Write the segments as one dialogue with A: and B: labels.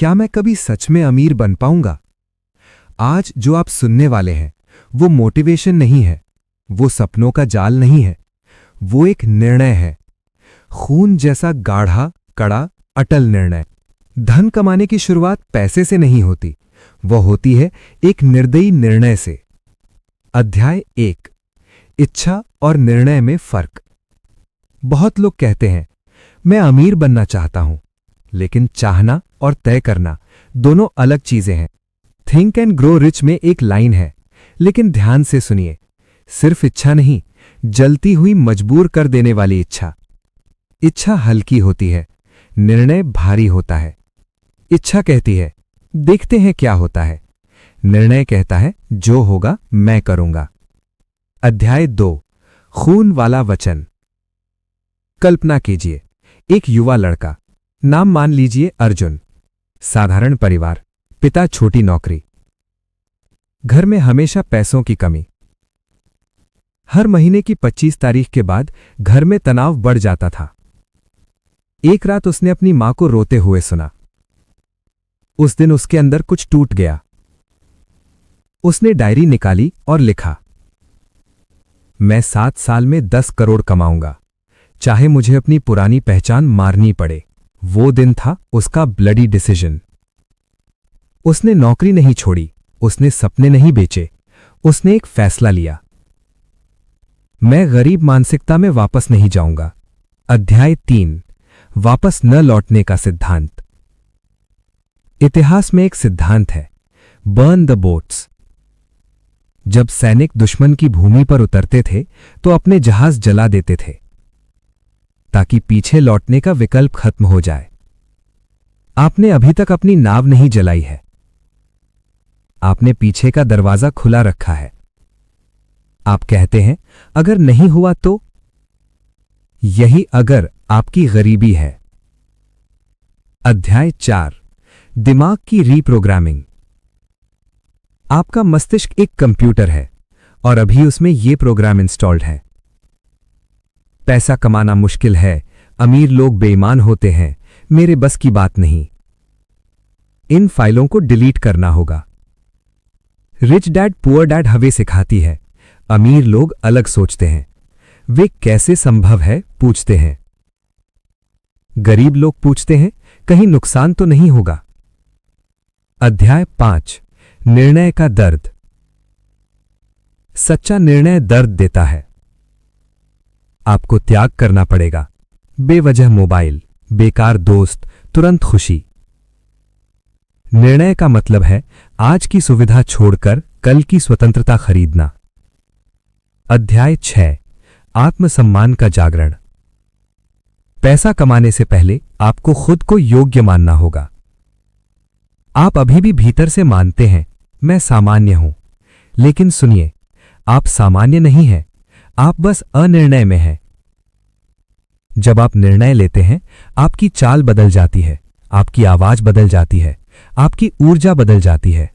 A: क्या मैं कभी सच में अमीर बन पाऊंगा? आज जो आप सुनने वाले हैं वो मोटिवेशन नहीं है, वो सपनों का जाल नहीं है, वो एक निर्णय है। खून जैसा गाढ़ा, कड़ा, अटल निर्णय। धन कमाने की शुरुआत पैसे से नहीं होती, वह होती है एक निर्दयी निर्णय से। अध्याय 1, इच्छा और निर्णय में फर्क। बहुत लोग कहते हैं मैं अमीर बनना चाहता हूं, लेकिन चाहना और तय करना दोनों अलग चीजें हैं। थिंक एंड ग्रो रिच में एक लाइन है, लेकिन ध्यान से सुनिए। सिर्फ इच्छा नहीं, जलती हुई मजबूर कर देने वाली इच्छा। इच्छा हल्की होती है, निर्णय भारी होता है। इच्छा कहती है देखते हैं क्या होता है, निर्णय कहता है जो होगा मैं करूंगा। अध्याय 2, खून वाला वचन। कल्पना कीजिए, एक युवा लड़का, नाम मान लीजिए अर्जुन। साधारण परिवार, पिता छोटी नौकरी। घर में हमेशा पैसों की कमी। हर महीने की 25 तारीख के बाद घर में तनाव बढ़ जाता था। एक रात उसने अपनी मां को रोते हुए सुना। उस दिन उसके अंदर कुछ टूट गया। उसने डायरी निकाली और लिखा, मैं 7 साल में 10 करोड़ कमाऊंगा, चाहे मुझे अपनी पुरानी पहचान मारनी पड़े। वो दिन था उसका ब्लडी डिसीजन। उसने नौकरी नहीं छोड़ी, उसने सपने नहीं बेचे, उसने एक फैसला लिया, मैं गरीब मानसिकता में वापस नहीं जाऊंगा। अध्याय 3, वापस न लौटने का सिद्धांत। इतिहास में एक सिद्धांत है, बर्न द बोट्स। जब सैनिक दुश्मन की भूमि पर उतरते थे तो अपने जहाज जला देते थे, ताकि पीछे लौटने का विकल्प खत्म हो जाए। आपने अभी तक अपनी नाव नहीं जलाई है, आपने पीछे का दरवाजा खुला रखा है। आप कहते हैं अगर नहीं हुआ तो? यही अगर आपकी गरीबी है। अध्याय 4, दिमाग की रीप्रोग्रामिंग। आपका मस्तिष्क एक कंप्यूटर है और अभी उसमें यह प्रोग्राम इंस्टॉल्ड है, पैसा कमाना मुश्किल है, अमीर लोग बेईमान होते हैं, मेरे बस की बात नहीं। इन फाइलों को डिलीट करना होगा। रिच डैड पुअर डैड हवे सिखाती है, अमीर लोग अलग सोचते हैं, वे कैसे संभव है पूछते हैं। गरीब लोग पूछते हैं कहीं नुकसान तो नहीं होगा। अध्याय 5, निर्णय का दर्द। सच्चा निर्णय दर्द देता है। आपको त्याग करना पड़ेगा, बेवजह मोबाइल, बेकार दोस्त, तुरंत खुशी। निर्णय का मतलब है आज की सुविधा छोड़कर कल की स्वतंत्रता खरीदना। अध्याय 6, आत्मसम्मान का जागरण। पैसा कमाने से पहले आपको खुद को योग्य मानना होगा। आप अभी भी भीतर से मानते हैं मैं सामान्य हूं, लेकिन सुनिए, आप सामान्य नहीं हैं, आप बस अनिर्णय में हैं। जब आप निर्णय लेते हैं, आपकी चाल बदल जाती है, आपकी आवाज बदल जाती है, आपकी ऊर्जा बदल जाती है।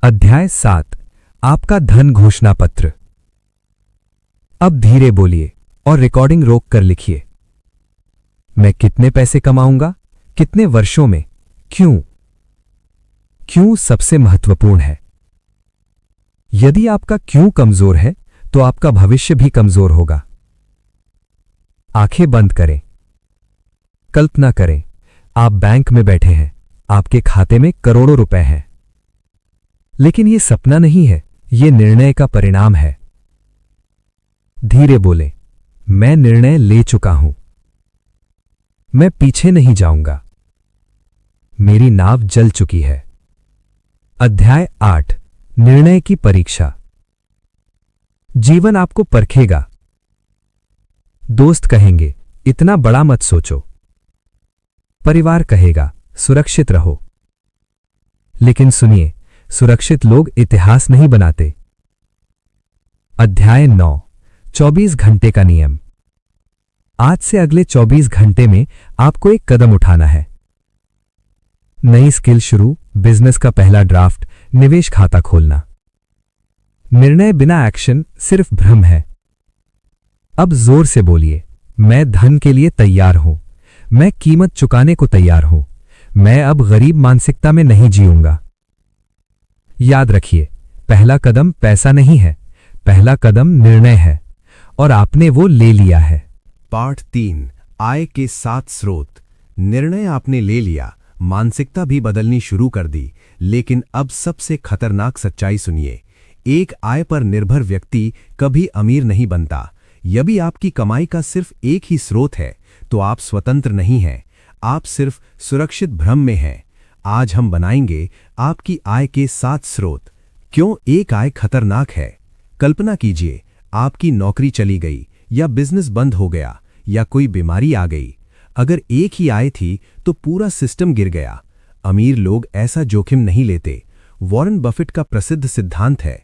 A: अध्याय 7, आपका धन घोषणा पत्र। अब धीरे बोलिए और रिकॉर्डिंग रोक कर लिखिए। मैं कितने पैसे कमाऊंगा, कितने वर्षों में, क्यों? क्यों सबसे महत्वपूर्ण है। यदि आपका क्यों कमजोर है तो आपका भविष्य भी कमजोर होगा। आंखें बंद करें। कल्पना करें आप बैंक में बैठे हैं, आपके खाते में करोड़ों रुपए हैं। लेकिन यह सपना नहीं है, यह निर्णय का परिणाम है। धीरे बोले, मैं निर्णय ले चुका हूं, मैं पीछे नहीं जाऊंगा, मेरी नाव जल चुकी है। अध्याय 8, निर्णय की परीक्षा। जीवन आपको परखेगा। दोस्त कहेंगे इतना बड़ा मत सोचो, परिवार कहेगा सुरक्षित रहो। लेकिन सुनिए, सुरक्षित लोग इतिहास नहीं बनाते। अध्याय 9, 24 घंटे का नियम। आज से अगले 24 घंटे में आपको एक कदम उठाना है। नई स्किल शुरू, बिजनेस का पहला ड्राफ्ट, निवेश खाता खोलना। निर्णय बिना एक्शन सिर्फ भ्रम है। अब जोर से बोलिए, मैं धन के लिए तैयार हूं, मैं कीमत चुकाने को तैयार हूं, मैं अब गरीब मानसिकता में नहीं जीऊंगा। याद रखिए, पहला कदम पैसा नहीं है, पहला कदम निर्णय है, और आपने वो ले लिया है।
B: पार्ट 3, आय के 7 स्रोत। निर्णय आपने ले लिया, मानसिकता भी बदलनी शुरू कर दी, लेकिन अब सबसे खतरनाक सच्चाई सुनिए। एक आय पर निर्भर व्यक्ति कभी अमीर नहीं बनता। यदि आपकी कमाई का सिर्फ एक ही स्रोत है, तो आप स्वतंत्र नहीं हैं, आप सिर्फ सुरक्षित भ्रम में हैं। आज हम बनाएंगे आपकी आय के 7 स्रोत। क्यों एक आय खतरनाक है? कल्पना कीजिए, आपकी नौकरी चली गई, या बिजनेस बंद हो गया, या कोई बीमारी आ गई। अगर एक ही आय थी तो पूरा सिस्टम गिर गया। अमीर लोग ऐसा जोखिम नहीं लेते। वॉरेन बफेट का प्रसिद्ध सिद्धांत है,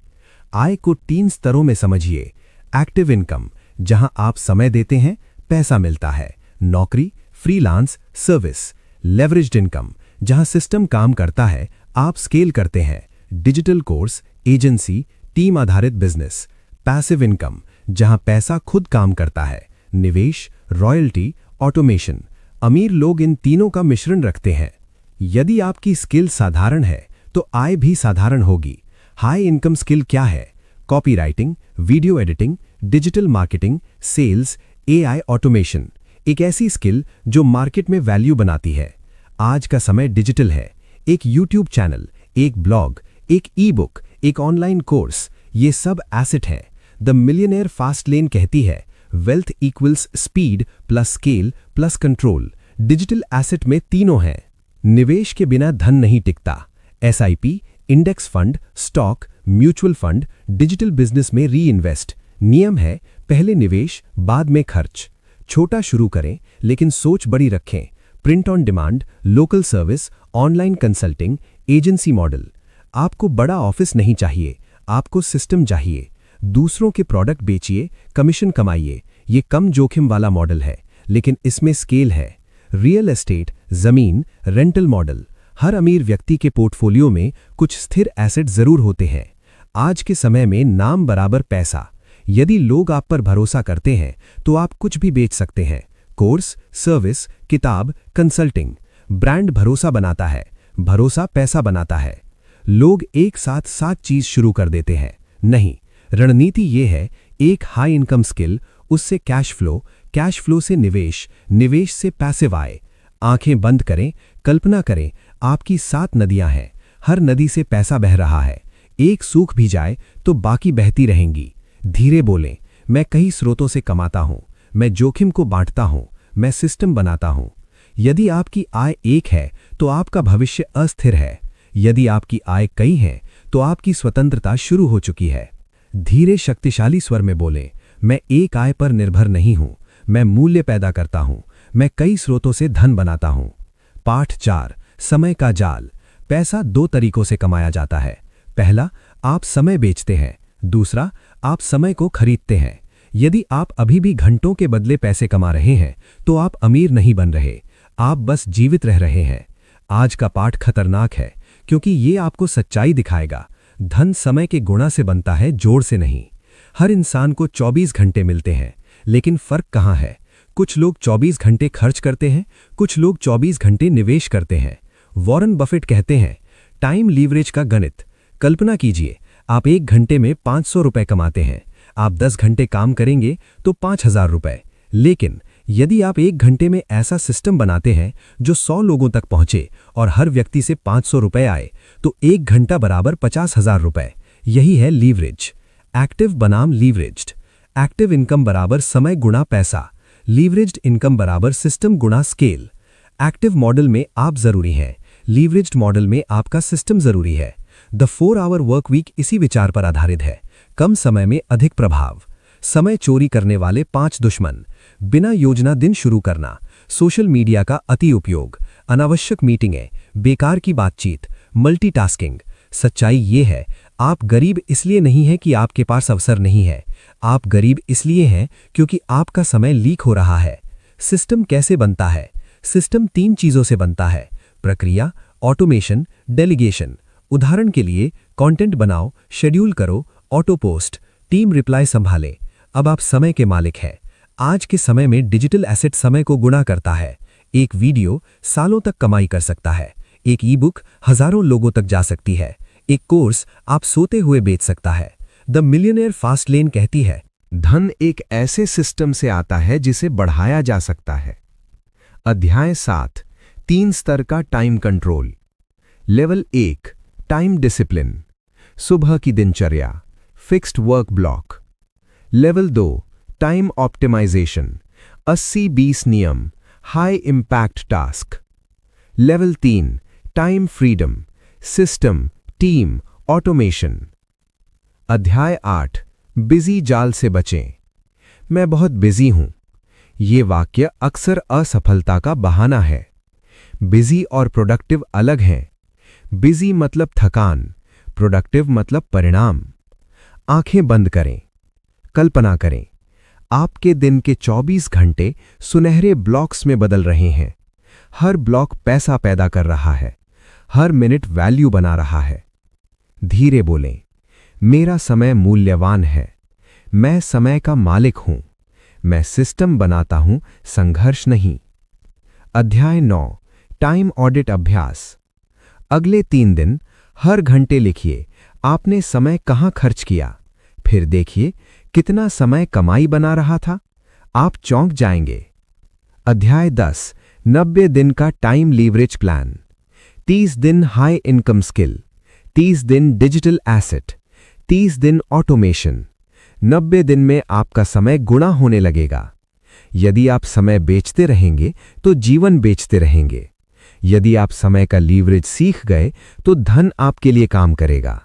B: आय को 3 स्तरों में समझिए। एक्टिव इनकम, जहां आप समय देते हैं, पैसा मिलता है, नौकरी, फ्रीलांस, सर्विस। लेवरेज्ड इनकम, जहां सिस्टम काम करता है, आप स्केल करते हैं, डिजिटल कोर्स, एजेंसी, टीम आधारित बिजनेस। पैसिव इनकम, जहां पैसा खुद काम करता है, निवेश, रॉयल्टी, ऑटोमेशन। अमीर लोग इन तीनों का मिश्रण रखते हैं। यदि आपकी स्किल साधारण है तो आय भी साधारण होगी। हाई इनकम स्किल क्या है? Copywriting, video editing, digital marketing, sales, AI automation. एक ऐसी स्किल जो मार्केट में वैल्यू बनाती है। आज का समय डिजिटल है। एक यूट्यूब चैनल, एक ब्लॉग, एक ई बुक, एक ऑनलाइन कोर्स, ये सब एसेट है। द मिलियनेयर फास्ट लेन कहती है, wealth equals speed plus scale plus control. Digital asset में तीनों हैं। निवेश के बिना धन नहीं टिकता। SIP, index fund, stock, mutual fund, digital business में री इन्वेस्ट। नियम है, पहले निवेश, बाद में खर्च। छोटा शुरू करें, लेकिन सोच बड़ी रखें। Print on demand, local service, online consulting, agency model. आपको बड़ा ऑफिस नहीं चाहिए, आपको सिस्टम चाहिए। दूसरों के प्रोडक्ट बेचिए, कमीशन कमाइए। ये कम जोखिम वाला मॉडल है, लेकिन इसमें स्केल है। रियल एस्टेट, जमीन, रेंटल मॉडल। हर अमीर व्यक्ति के पोर्टफोलियो में कुछ स्थिर एसेट जरूर होते हैं। आज के समय में नाम बराबर पैसा। यदि लोग आप पर भरोसा करते हैं तो आप कुछ भी बेच सकते हैं। कोर्स, सर्विस, किताब, कंसल्टिंग। ब्रांड भरोसा बनाता है, भरोसा पैसा बनाता है। लोग एक साथ 7 चीज शुरू कर देते हैं। नहीं, रणनीति ये है, एक हाई इनकम स्किल, उससे कैश फ्लो से निवेश, निवेश से पैसिव आय। आंखें बंद करें, कल्पना करें, आपकी 7 नदियां हैं, हर नदी से पैसा बह रहा है। एक सूख भी जाए तो बाकी बहती रहेंगी। धीरे बोलें, मैं कई स्रोतों से कमाता हूं, मैं जोखिम को बांटता हूं, मैं सिस्टम बनाता हूं। यदि आपकी आय एक है तो आपका भविष्य अस्थिर है। यदि आपकी आय कई है तो आपकी स्वतंत्रता शुरू हो चुकी है। धीरे शक्तिशाली स्वर में बोलें, मैं एक आय पर निर्भर नहीं हूं, मैं मूल्य पैदा करता हूं, मैं कई स्रोतों से धन बनाता हूं। पाठ 4, समय का जाल। पैसा 2 तरीकों से कमाया जाता है। पहला, आप समय बेचते हैं। दूसरा, आप समय को खरीदते हैं। यदि आप अभी भी घंटों के बदले पैसे कमा रहे हैं तो आप अमीर नहीं बन रहे, आप बस जीवित रह रहे हैं। आज का पाठ खतरनाक है, क्योंकि ये आपको सच्चाई दिखाएगा। धन समय के गुणा से बनता है, जोड़ से नहीं। हर इंसान को 24 घंटे मिलते हैं, लेकिन फर्क कहाँ है? कुछ लोग 24 घंटे खर्च करते हैं, कुछ लोग 24 घंटे निवेश करते हैं। वॉरेन बफेट कहते हैं, टाइम लीवरेज का गणित। कल्पना कीजिए, आप 1 घंटे में 500 रुपए कमाते हैं। आप 10 घंटे काम करेंगे तो 5000 रुपए। लेकिन यदि आप 1 घंटे में ऐसा सिस्टम बनाते हैं जो 100 लोगों तक पहुंचे और हर व्यक्ति से 500 रुपए आए, तो 1 घंटा बराबर 50,000 रुपए। यही है लीवरेज। एक्टिव बनाम लीवरेज्ड। एक्टिव इनकम बराबर समय गुणा पैसा, लीवरेज्ड इनकम बराबर सिस्टम गुणा स्केल। एक्टिव मॉडल में आप जरूरी हैं, लीवरेज्ड मॉडल में आपका सिस्टम जरूरी है। द 4 आवर वर्क वीक इसी विचार पर आधारित है। कम समय में अधिक प्रभाव। समय चोरी करने वाले 5 दुश्मन। बिना योजना दिन शुरू करना, सोशल मीडिया का अति उपयोग, अनावश्यक मीटिंगें, बेकार की बातचीत, मल्टीटास्किंग। सच्चाई ये है, आप गरीब इसलिए नहीं हैं कि आपके पास अवसर नहीं है, आप गरीब इसलिए हैं क्योंकि आपका समय लीक हो रहा है। सिस्टम कैसे बनता है? सिस्टम 3 चीजों से बनता है, प्रक्रिया, ऑटोमेशन, डेलीगेशन। उदाहरण के लिए, कंटेंट बनाओ, शेड्यूल करो, ऑटो पोस्ट, टीम रिप्लाई संभाले। अब आप समय के मालिक हैं। आज के समय में डिजिटल एसेट समय को गुणा करता है। एक वीडियो सालों तक कमाई कर सकता है, एक ई बुक हजारों लोगों तक जा सकती है, एक कोर्स आप सोते हुए बेच सकता है। द मिलियनेयर फास्ट लेन कहती है, धन एक ऐसे सिस्टम से आता है जिसे बढ़ाया जा सकता है। अध्याय 7, 3 स्तर का time control. Level 1, time discipline, सुबह की दिनचर्या, fixed work block. Level 2, time optimisation, 80-20 नियम, high impact task. Level 3, time freedom, system, team, automation. अध्याय 8, बिजी जाल से बचें। मैं बहुत बिजी हूं। ये वाक्य अक्सर असफलता का बहाना है। बिजी और प्रोडक्टिव अलग हैं। बिजी मतलब थकान, प्रोडक्टिव मतलब परिणाम। आंखें बंद करें। कल्पना करें, आपके दिन के 24 घंटे सुनहरे ब्लॉक्स में बदल रहे हैं। हर ब्लॉक पैसा पैदा कर रहा है, हर मिनट वैल्यू बना रहा है। धीरे बोलें, मेरा समय मूल्यवान है। मैं समय का मालिक हूं। मैं सिस्टम बनाता हूं, संघर्ष नहीं। अध्याय 9, टाइम ऑडिट अभ्यास। अगले 3 दिन हर घंटे लिखिए आपने समय कहां खर्च किया, फिर देखिए कितना समय कमाई बना रहा था। आप चौंक जाएंगे। अध्याय 10, 90 दिन का टाइम लीवरेज प्लान। 30 दिन हाई इनकम स्किल, 30 दिन डिजिटल एसेट, 30 दिन ऑटोमेशन। 90 दिन में आपका समय गुणा होने लगेगा। यदि आप समय बेचते रहेंगे तो जीवन बेचते रहेंगे। यदि आप समय का लीवरेज सीख गए तो धन आपके लिए काम करेगा।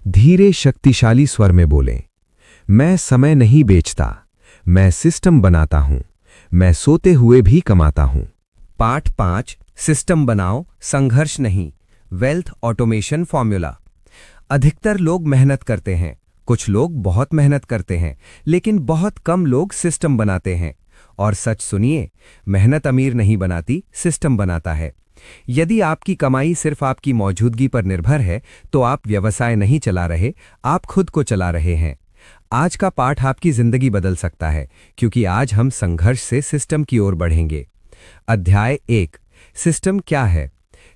B: धीरे शक्तिशाली स्वर में बोलें, मैं समय नहीं बेचता, मैं सिस्टम बनाता हूं। मैं सोते हुए भी कमाता हूं।
A: पाठ 5, सिस्टम बनाओ, संघर्ष नहीं। Wealth automation formula. अधिकतर लोग मेहनत करते हैं, कुछ लोग बहुत मेहनत करते हैं, लेकिन बहुत कम लोग सिस्टम बनाते हैं। और सच सुनिए, मेहनत अमीर नहीं बनाती, सिस्टम बनाता है। यदि आपकी कमाई सिर्फ आपकी मौजूदगी पर निर्भर है, तो आप व्यवसाय नहीं चला रहे, आप खुद को चला रहे हैं। आज का पाठ आपकी जिंदगी बदल सकता है, क्योंकि आज हम संघर्ष से सिस्टम की ओर बढ़ेंगे। अध्याय 1, सिस्टम क्या है?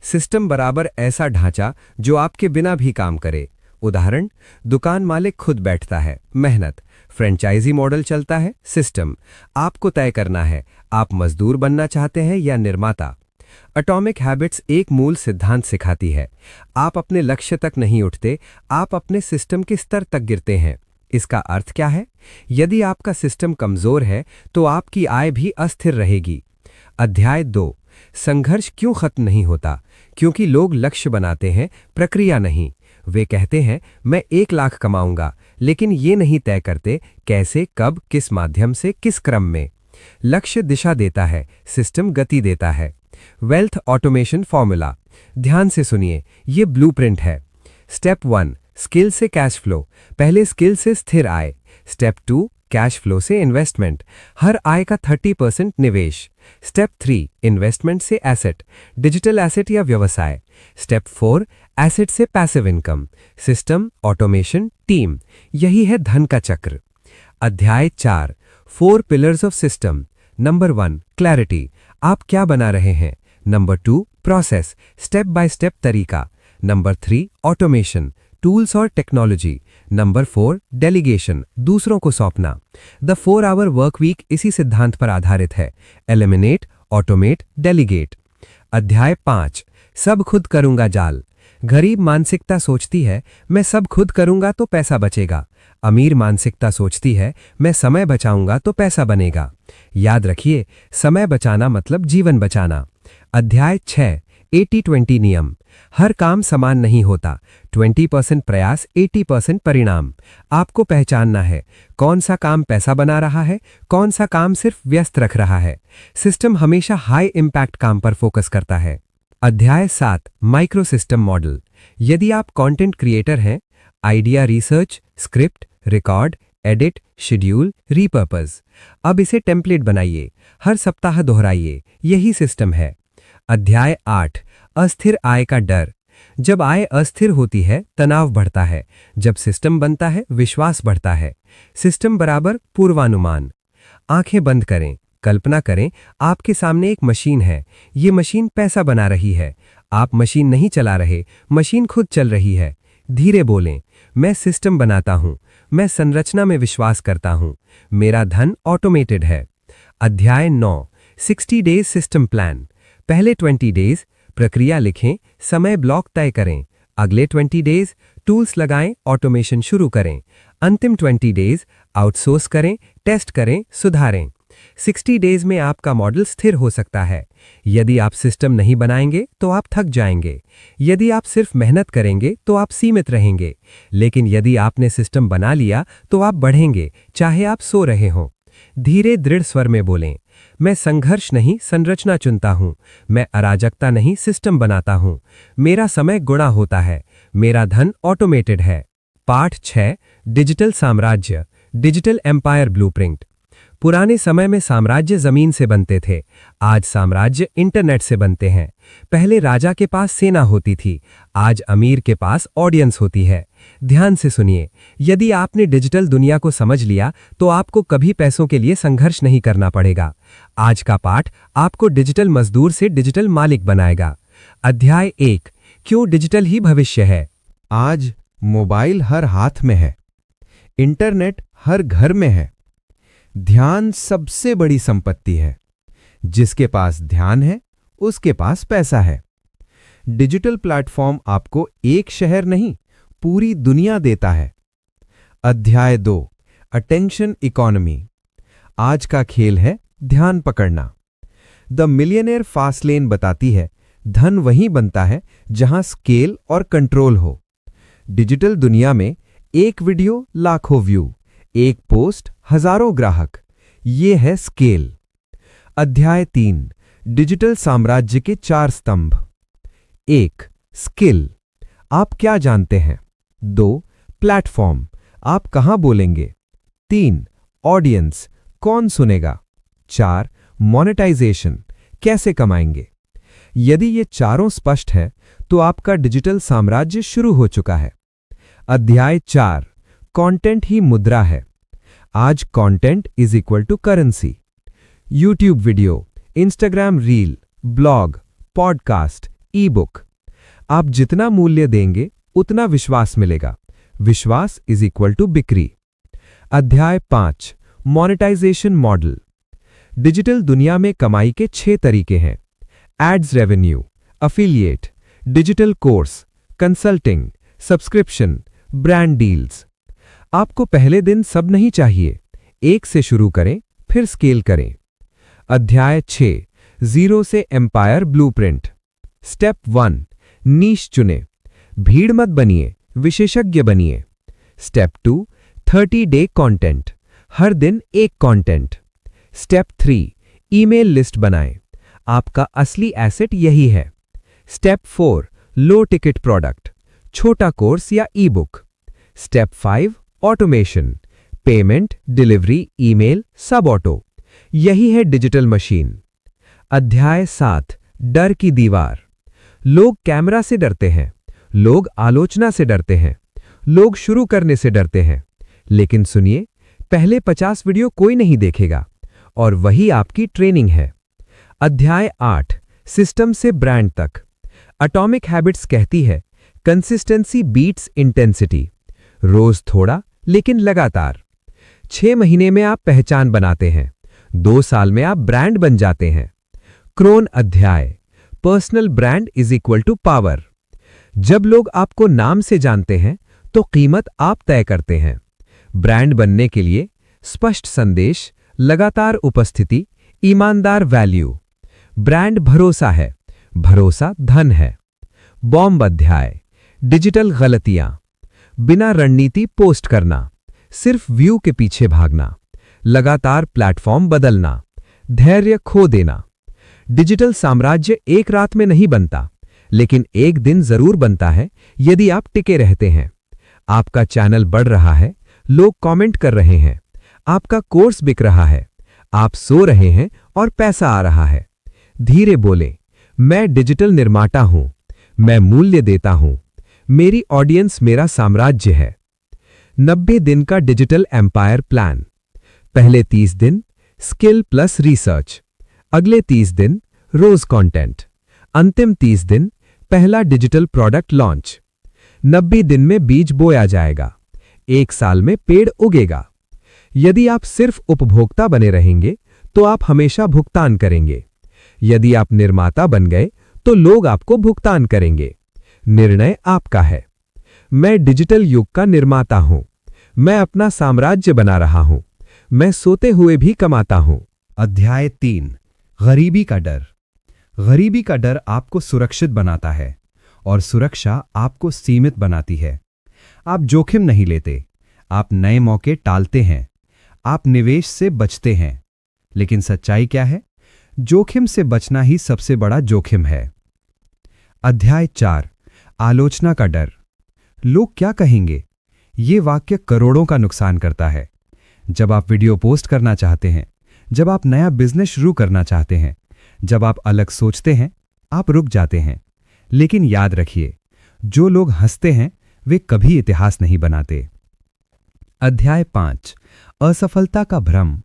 A: सिस्टम बराबर ऐसा ढांचा जो आपके बिना भी काम करे। उदाहरण, दुकान मालिक खुद बैठता है, मेहनत। फ्रेंचाइजी मॉडल चलता है, सिस्टम। आपको तय करना है, आप मजदूर बनना चाहते हैं या निर्माता। एटॉमिक हैबिट्स एक मूल सिद्धांत सिखाती है, आप अपने लक्ष्य तक नहीं उठते, आप अपने सिस्टम के स्तर तक गिरते हैं। इसका अर्थ क्या है? यदि आपका सिस्टम कमजोर है तो आपकी आय भी अस्थिर रहेगी। अध्याय 2, संघर्ष क्यों खत्म नहीं होता? क्योंकि लोग लक्ष्य बनाते हैं, प्रक्रिया नहीं। वे कहते हैं मैं 1 लाख कमाऊंगा, लेकिन ये नहीं तय करते कैसे, कब, किस माध्यम से, किस क्रम में। लक्ष्य दिशा देता है, सिस्टम गति देता है। Wealth automation formula. ध्यान से सुनिए, ये ब्लूप्रिंट है। स्टेप 1, स्किल से कैश फ्लो। पहले स्किल से स्थिर आय। स्टेप 2, कैश फ्लो से इन्वेस्टमेंट। हर आय का 30% निवेश। स्टेप 3, इन्वेस्टमेंट से एसेट, डिजिटल एसेट या व्यवसाय। स्टेप 4, एसेट से passive income, system, automation, team. यही है धन का चक्र। अध्याय 4, 4 pillars of system. Number 1, clarity, आप क्या बना रहे हैं। Number 2, process, step by step तरीका। नंबर 3, ऑटोमेशन, टूल्स और टेक्नोलॉजी। नंबर 4, डेलीगेशन, दूसरों को सौंपना। द 4 आवर वर्क वीक इसी सिद्धांत पर आधारित है। Eliminate, automate, delegate. अध्याय 5, सब खुद करूंगा जाल। गरीब मानसिकता सोचती है मैं सब खुद करूंगा तो पैसा बचेगा। अमीर मानसिकता सोचती है मैं समय बचाऊंगा तो पैसा बनेगा। याद रखिए, समय बचाना मतलब जीवन बचाना। अध्याय 6, 80-20 नियम। हर काम समान नहीं होता। 20% प्रयास, 80% परिणाम। आपको पहचानना है कौन सा काम पैसा बना रहा है, कौन सा काम सिर्फ व्यस्त रख रहा है। सिस्टम हमेशा हाई इंपैक्ट काम पर फोकस करता है। अध्याय 7, माइक्रो सिस्टम मॉडल। यदि आप कंटेंट क्रिएटर हैं, idea research, script, record, edit, schedule, repurpose. अब इसे टेम्पलेट बनाइए, हर सप्ताह दोहराइए। यही सिस्टम है। अध्याय 8, अस्थिर आय का डर। जब आय अस्थिर होती है, तनाव बढ़ता है। जब सिस्टम बनता है, विश्वास बढ़ता है। सिस्टम बराबर पूर्वानुमान। आंखें बंद करें,
C: कल्पना करें, आपके सामने एक मशीन है। ये मशीन पैसा बना रही है। आप मशीन नहीं चला रहे, मशीन खुद चल रही है। धीरे बोलें, मैं सिस्टम बनाता हूं, मैं संरचना में विश्वास करता हूं, मेरा धन ऑटोमेटेड है। अध्याय 9, 60 डेज सिस्टम प्लान। पहले 20 डेज प्रक्रिया लिखें, समय ब्लॉक तय करें। अगले 20 डेज टूल्स लगाएं, ऑटोमेशन शुरू करें। अंतिम 20 डेज आउटसोर्स करें, टेस्ट करें, सुधारें। 60 डेज में आपका मॉडल स्थिर हो सकता है। यदि आप सिस्टम नहीं बनाएंगे तो आप थक जाएंगे। यदि आप सिर्फ मेहनत करेंगे तो आप सीमित रहेंगे। लेकिन यदि आपने सिस्टम बना लिया तो आप बढ़ेंगे, चाहे आप सो रहे हों। धीरे दृढ़ स्वर में बोलें, मैं संघर्ष नहीं संरचना चुनता हूं, मैं अराजकता नहीं सिस्टम बनाता हूं। मेरा समय गुणा होता है, मेरा धन ऑटोमेटेड है। पाठ 6, डिजिटल साम्राज्य, डिजिटल एम्पायर ब्लूप्रिंट। पुराने समय में साम्राज्य जमीन से बनते थे, आज साम्राज्य इंटरनेट से बनते हैं। पहले राजा के पास सेना होती थी, आज अमीर के पास ऑडियंस होती है। ध्यान से सुनिए, यदि आपने डिजिटल दुनिया को समझ लिया तो आपको कभी पैसों के लिए संघर्ष नहीं करना पड़ेगा। आज का पाठ आपको डिजिटल मजदूर से डिजिटल मालिक बनाएगा। अध्याय 1, क्यों डिजिटल ही भविष्य है।
A: आज मोबाइल हर हाथ में है, इंटरनेट हर घर में है। ध्यान सबसे बड़ी संपत्ति है। जिसके पास ध्यान है, उसके पास पैसा है। डिजिटल प्लेटफॉर्म आपको एक शहर नहीं, पूरी दुनिया देता है। अध्याय 2, अटेंशन इकोनॉमी। आज का खेल है ध्यान पकड़ना। द मिलियनेयर फास्टलेन बताती है, धन वहीं बनता है जहां स्केल और कंट्रोल हो। डिजिटल दुनिया में एक वीडियो लाखों व्यू, एक पोस्ट हजारों ग्राहक, ये है स्केल। अध्याय 3, डिजिटल साम्राज्य के 4 स्तंभ। 1, स्किल, आप क्या जानते हैं। 2, प्लेटफॉर्म, आप कहां बोलेंगे। 3, ऑडियंस, कौन सुनेगा। 4, मोनेटाइजेशन, कैसे कमाएंगे। यदि ये चारों स्पष्ट है तो आपका डिजिटल साम्राज्य शुरू हो चुका है। अध्याय 4, कंटेंट ही मुद्रा है। आज content is equal to currency. YouTube video, Instagram reel, blog, podcast, e book. आप जितना मूल्य देंगे उतना विश्वास मिलेगा। विश्वास इज इक्वल टू बिक्री। अध्याय 5, मोनेटाइजेशन मॉडल। डिजिटल दुनिया में कमाई के 6 तरीके हैं। Ads revenue, affiliate, digital course, consulting, subscription, brand deals. आपको पहले दिन सब नहीं चाहिए, एक से शुरू करें, फिर स्केल करें। अध्याय 6, जीरो से एम्पायर ब्लूप्रिंट। स्टेप 1, नीश चुने, भीड़ मत बनिए, विशेषज्ञ बनिए। स्टेप 2, 30 डे कंटेंट, हर दिन एक कंटेंट। स्टेप 3, ईमेल लिस्ट बनाएं, आपका असली एसेट यही है। स्टेप 4, लो टिकट प्रोडक्ट, छोटा कोर्स या ई book. Step 5, automation, payment, delivery, email, सब ऑटो। यही है डिजिटल मशीन। अध्याय 7, डर की दीवार। लोग कैमरा से डरते हैं, लोग आलोचना से डरते हैं, लोग शुरू करने से डरते हैं। लेकिन सुनिए, पहले 50 वीडियो कोई नहीं देखेगा और वही आपकी ट्रेनिंग है। अध्याय 8, सिस्टम से ब्रांड तक। एटॉमिक हैबिट्स कहती है, कंसिस्टेंसी बीट्स इंटेंसिटी। रोज थोड़ा लेकिन लगातार। 6 महीने में आप पहचान बनाते हैं, 2 साल में आप ब्रांड बन जाते हैं। क्रोन अध्याय, personal brand is equal to power. जब लोग आपको नाम से जानते हैं तो कीमत आप तय करते हैं। ब्रांड बनने के लिए स्पष्ट संदेश, लगातार उपस्थिति, ईमानदार वैल्यू। ब्रांड भरोसा है, भरोसा धन है। बॉम्ब अध्याय, डिजिटल गलतियां। बिना रणनीति पोस्ट करना, सिर्फ व्यू के पीछे भागना, लगातार प्लेटफॉर्म बदलना, धैर्य खो देना। डिजिटल साम्राज्य एक रात में नहीं बनता, लेकिन एक दिन जरूर बनता है यदि आप टिके रहते हैं। आपका चैनल बढ़ रहा है, लोग कमेंट कर रहे हैं, आपका कोर्स बिक रहा है, आप सो रहे हैं और पैसा आ रहा है। धीरे बोले, मैं डिजिटल निर्माता हूं, मैं मूल्य देता हूं, मेरी ऑडियंस मेरा साम्राज्य है। 90 दिन का डिजिटल एम्पायर प्लान। पहले 30 दिन
C: स्किल प्लस रिसर्च। अगले 30 दिन रोज कंटेंट। अंतिम 30 दिन पहला डिजिटल प्रोडक्ट लॉन्च। 90 दिन में बीज बोया जाएगा, 1 साल में पेड़ उगेगा। यदि आप सिर्फ उपभोक्ता बने रहेंगे तो आप हमेशा भुगतान करेंगे। यदि आप निर्माता बन गए तो लोग आपको भुगतान करेंगे। निर्णय आपका है। मैं डिजिटल युग का निर्माता हूं। मैं अपना साम्राज्य बना रहा हूं। मैं सोते हुए भी कमाता हूं।
B: अध्याय 3 गरीबी का डर। गरीबी का डर आपको सुरक्षित बनाता है और सुरक्षा आपको सीमित बनाती है। आप जोखिम नहीं लेते, आप नए मौके टालते हैं, आप निवेश से बचते हैं। लेकिन सच्चाई क्या है? जोखिम से बचना ही सबसे बड़ा जोखिम है। अध्याय 4 आलोचना का डर। लोग क्या कहेंगे? ये वाक्य करोड़ों का नुकसान करता है। जब आप वीडियो पोस्ट करना चाहते हैं, जब आप नया बिजनेस शुरू करना चाहते हैं, जब आप अलग सोचते हैं, आप रुक जाते हैं। लेकिन याद रखिए, जो लोग हंसते हैं वे कभी इतिहास नहीं बनाते। अध्याय 5 असफलता का भ्रम।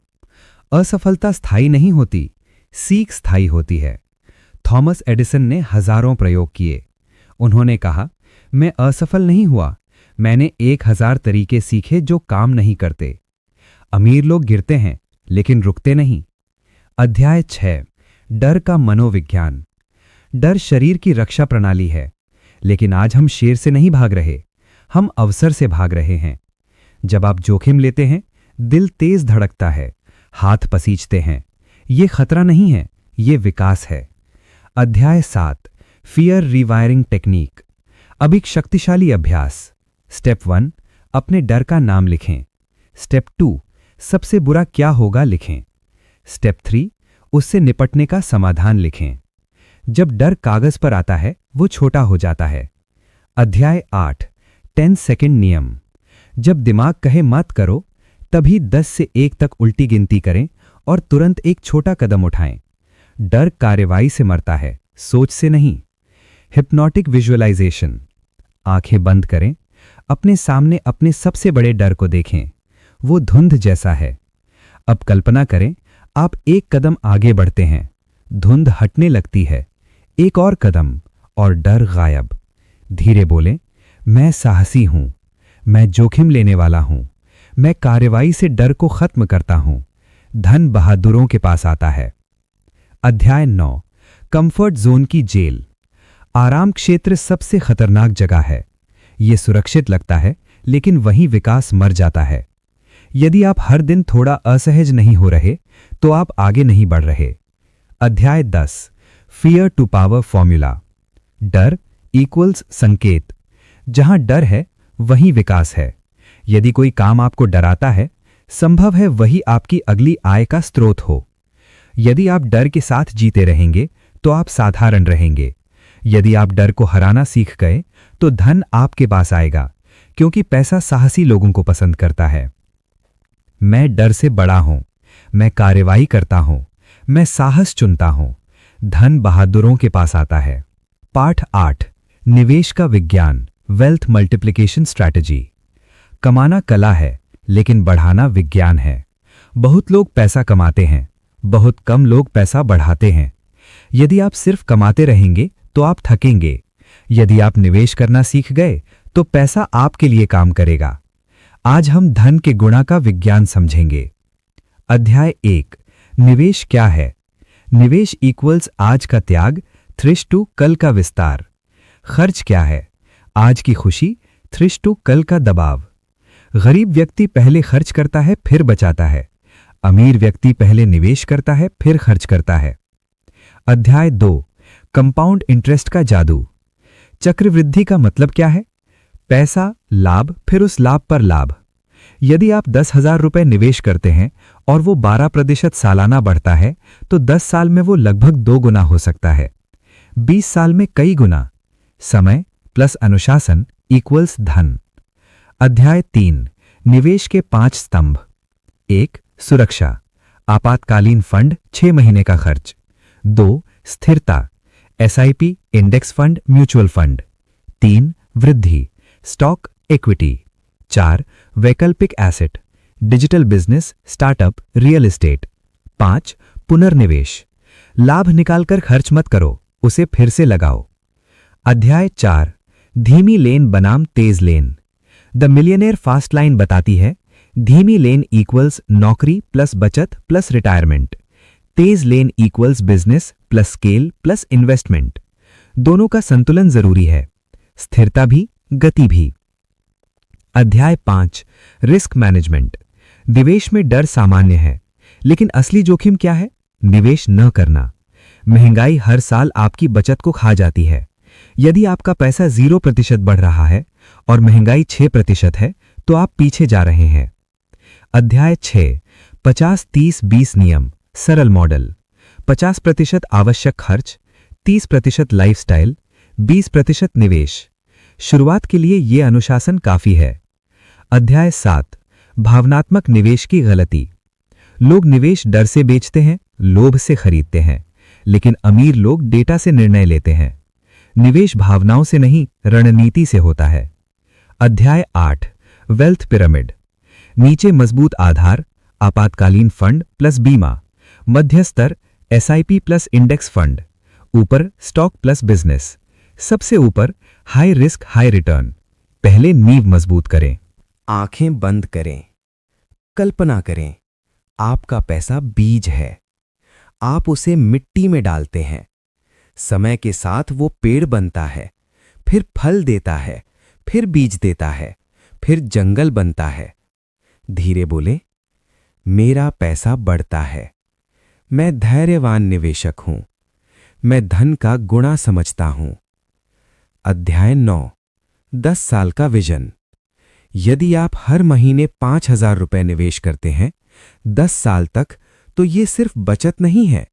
B: असफलता स्थायी नहीं होती, सीख स्थायी होती है। थॉमस एडिसन ने हजारों प्रयोग किए। उन्होंने कहा, मैं असफल नहीं हुआ, मैंने 1000 तरीके सीखे जो काम नहीं करते। अमीर लोग गिरते हैं लेकिन रुकते नहीं। अध्याय 6 डर का मनोविज्ञान। डर शरीर की रक्षा प्रणाली है, लेकिन आज हम शेर से नहीं भाग रहे, हम अवसर से भाग रहे हैं। जब आप जोखिम लेते हैं, दिल तेज धड़कता है, हाथ पसीजते हैं। ये खतरा नहीं है, ये विकास है। अध्याय 7 फियर रिवायरिंग टेक्निक। अब एक शक्तिशाली अभ्यास। स्टेप 1 अपने डर का नाम लिखें। स्टेप 2 सबसे बुरा क्या होगा लिखें। स्टेप 3 उससे निपटने का समाधान लिखें। जब डर कागज पर आता है वो छोटा हो जाता है। अध्याय 8 10 सेकंड नियम। जब दिमाग कहे मत करो, तभी 10 से 1 तक उल्टी गिनती करें और तुरंत एक छोटा कदम उठाएं। डर कार्रवाई से मरता है, सोच से नहीं। Hypnotic visualisation. आंखें बंद करें, अपने सामने अपने सबसे बड़े डर को देखें। वो धुंध जैसा है। अब कल्पना करें, आप एक कदम आगे बढ़ते हैं, धुंध हटने लगती है। एक और कदम और डर गायब। धीरे बोलें, मैं साहसी हूं, मैं जोखिम लेने वाला हूं, मैं कार्रवाई से डर को खत्म करता हूं। धन बहादुरों के पास आता है। अध्याय 9 कंफर्ट जोन की जेल। आराम क्षेत्र सबसे खतरनाक जगह है। यह सुरक्षित लगता है, लेकिन वहीं विकास मर जाता है। यदि आप हर दिन थोड़ा असहज नहीं हो रहे, तो आप आगे नहीं बढ़ रहे। अध्याय 10 फियर टू पावर फॉर्मूला। डर इक्वल्स संकेत। जहां डर है वहीं विकास है। यदि कोई काम आपको डराता है, संभव है वही आपकी अगली आय का स्रोत हो। यदि आप डर के साथ जीते रहेंगे तो आप साधारण रहेंगे। यदि आप डर को हराना सीख गए तो धन आपके पास आएगा, क्योंकि पैसा साहसी लोगों को पसंद करता है। मैं डर से बड़ा हूं, मैं कार्रवाई करता हूं, मैं साहस चुनता हूं। धन बहादुरों के पास आता है। पाठ 8 निवेश का विज्ञान वेल्थ मल्टीप्लिकेशन स्ट्रैटेजी। कमाना कला है, लेकिन बढ़ाना विज्ञान है। बहुत लोग पैसा कमाते हैं, बहुत कम लोग पैसा बढ़ाते हैं। यदि आप सिर्फ कमाते रहेंगे तो आप थकेंगे। यदि आप निवेश करना सीख गए तो पैसा आपके लिए काम करेगा। आज हम धन के गुणा का विज्ञान समझेंगे। अध्याय 1 निवेश क्या है। निवेश इक्वल्स आज का त्याग थ्रिश टू कल का विस्तार। खर्च क्या है? आज की खुशी थ्रिश टू कल का दबाव। गरीब व्यक्ति पहले खर्च करता है फिर बचाता है। अमीर व्यक्ति पहले निवेश करता है फिर खर्च करता है। अध्याय 2 कंपाउंड इंटरेस्ट का जादू। चक्रवृद्धि का मतलब क्या है? पैसा, लाभ, फिर उस लाभ पर लाभ। यदि आप 10,000 रुपए निवेश करते हैं और वो 12% सालाना बढ़ता है, तो 10 साल में वो लगभग 2 गुना हो सकता है। 20 साल में कई गुना। समय प्लस अनुशासन इक्वल्स धन। अध्याय 3 निवेश के 5 स्तंभ। 1 सुरक्षा, आपातकालीन फंड 6 महीने का खर्च। 2 स्थिरता, SIP, index fund, mutual fund. 3 वृद्धि, स्टॉक, इक्विटी। 4 वैकल्पिक asset, digital business, startup, real estate.
A: 5. पुनर्निवेश। लाभ निकालकर खर्च मत करो, उसे फिर से लगाओ। अध्याय 4। धीमी लेन बनाम तेज lane. The millionaire fast line बताती है, धीमी लेन इक्वल्स नौकरी प्लस बचत प्लस रिटायरमेंट, तेज lane equals business plus scale plus investment. दोनों का संतुलन जरूरी है, स्थिरता भी गति भी। अध्याय 5। Risk management. निवेश में डर सामान्य है, लेकिन असली जोखिम क्या है? निवेश न करना। महंगाई हर साल आपकी बचत को खा जाती है। यदि आपका पैसा 0% बढ़ रहा है और महंगाई 6% है, तो आप पीछे जा रहे हैं। अध्याय 6। 50-30-20 नियम। सरल मॉडल। 50% आवश्यक खर्च, 30% लाइफस्टाइल, 20% निवेश। शुरुआत के लिए यह अनुशासन काफी है। अध्याय 7। भावनात्मक निवेश की गलती। लोग निवेश डर से बेचते हैं, लोभ से खरीदते हैं, लेकिन अमीर लोग डेटा से निर्णय लेते हैं। निवेश भावनाओं से नहीं, रणनीति से होता है। अध्याय 8। Wealth pyramid. नीचे मजबूत आधार, आपातकालीन फंड प्लस बीमा, मध्य स्तर एसआईपी प्लस इंडेक्स फंड, ऊपर स्टॉक प्लस बिजनेस, सबसे ऊपर हाई रिस्क हाई रिटर्न। पहले नींव मजबूत करें।
B: आंखें बंद करें। कल्पना करें, आपका पैसा बीज है। आप उसे मिट्टी में डालते हैं। समय के साथ वो पेड़ बनता है, फिर फल देता है, फिर बीज देता है, फिर जंगल बनता है। धीरे बोले, मेरा पैसा बढ़ता है। मैं धैर्यवान निवेशक हूं। मैं धन का गुणा समझता हूं। अध्याय 9। 10 साल का विजन। यदि आप हर महीने 5,000 रुपए निवेश करते हैं 10 साल तक, तो ये सिर्फ बचत नहीं है,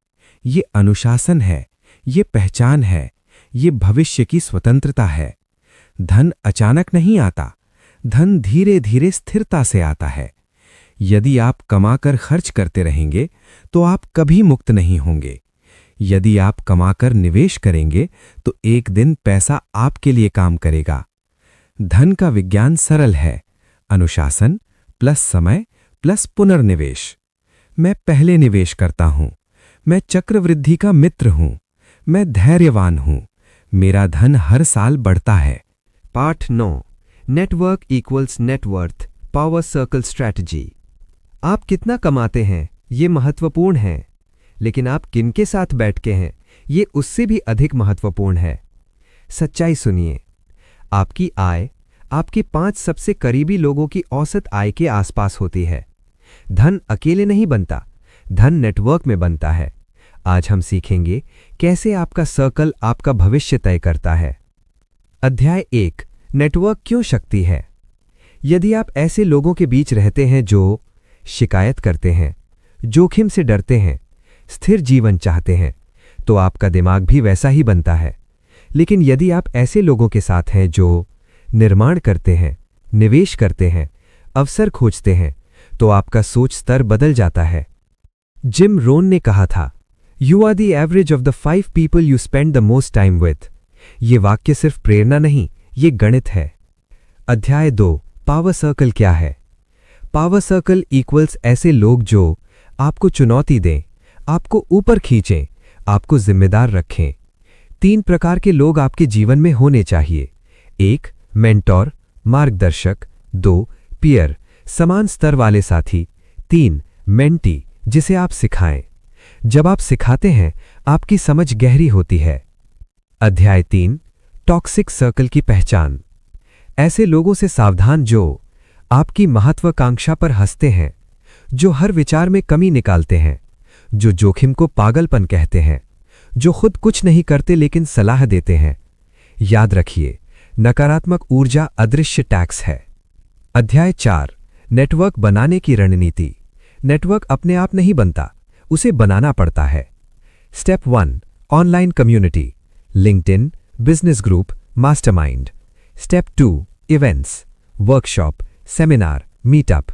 B: ये अनुशासन है, ये पहचान है, ये भविष्य की स्वतंत्रता है। धन अचानक नहीं आता, धन धीरे धीरे स्थिरता से आता है। यदि आप कमाकर खर्च करते रहेंगे तो आप कभी मुक्त नहीं होंगे। यदि आप कमाकर निवेश करेंगे तो एक दिन पैसा आपके लिए काम करेगा। धन का विज्ञान सरल है, अनुशासन प्लस समय प्लस पुनर्निवेश। मैं पहले निवेश करता हूं, मैं चक्रवृद्धि का मित्र हूं, मैं धैर्यवान हूं, मेरा धन हर साल बढ़ता है। पाठ 9। Network equals net worth, power circle strategy. आप कितना कमाते हैं ये महत्वपूर्ण है, लेकिन आप किनके साथ बैठ के हैं ये उससे भी अधिक महत्वपूर्ण है। सच्चाई सुनिए, आपकी आय आपके 5 सबसे करीबी लोगों की औसत आय के आसपास होती है। धन अकेले नहीं बनता, धन नेटवर्क में बनता है। आज हम सीखेंगे कैसे आपका सर्कल आपका भविष्य तय करता है। अध्याय 1। नेटवर्क क्यों शक्ति है। यदि आप ऐसे लोगों के बीच रहते हैं जो शिकायत करते हैं, जोखिम से डरते हैं, स्थिर जीवन चाहते हैं, तो आपका दिमाग भी वैसा ही बनता है। लेकिन यदि आप ऐसे लोगों के साथ हैं जो निर्माण करते हैं, निवेश करते हैं, अवसर खोजते हैं, तो आपका सोच स्तर बदल जाता है। जिम रोन ने कहा था, you are the average of the 5 people you spend the most time with. ये वाक्य सिर्फ प्रेरणा नहीं, ये गणित है। अध्याय 2। पावर सर्कल क्या है। पावर सर्कल इक्वल्स ऐसे लोग जो आपको चुनौती दें, आपको ऊपर खींचें, आपको जिम्मेदार रखें। 3 प्रकार के लोग आपके जीवन में होने चाहिए। 1. मेंटोर, मार्गदर्शक। 2. पीयर, समान स्तर वाले साथी। 3. मेंटी, जिसे आप सिखाएं। जब आप सिखाते हैं, आपकी समझ गहरी होती है। अध्याय 3। टॉक्सिक सर्कल की पहचान। ऐसे लोगों से सावधान जो आपकी महत्वाकांक्षा पर हंसते हैं, जो हर विचार में कमी निकालते हैं, जो जोखिम को पागलपन कहते हैं, जो खुद कुछ नहीं करते लेकिन सलाह देते हैं। याद रखिए, नकारात्मक ऊर्जा अदृश्य टैक्स है। अध्याय 4। नेटवर्क बनाने की रणनीति। नेटवर्क अपने आप नहीं बनता, उसे बनाना पड़ता है। Step 1। Online community, LinkedIn, business group, mastermind. Step 2। Events, workshop, seminar, meetup.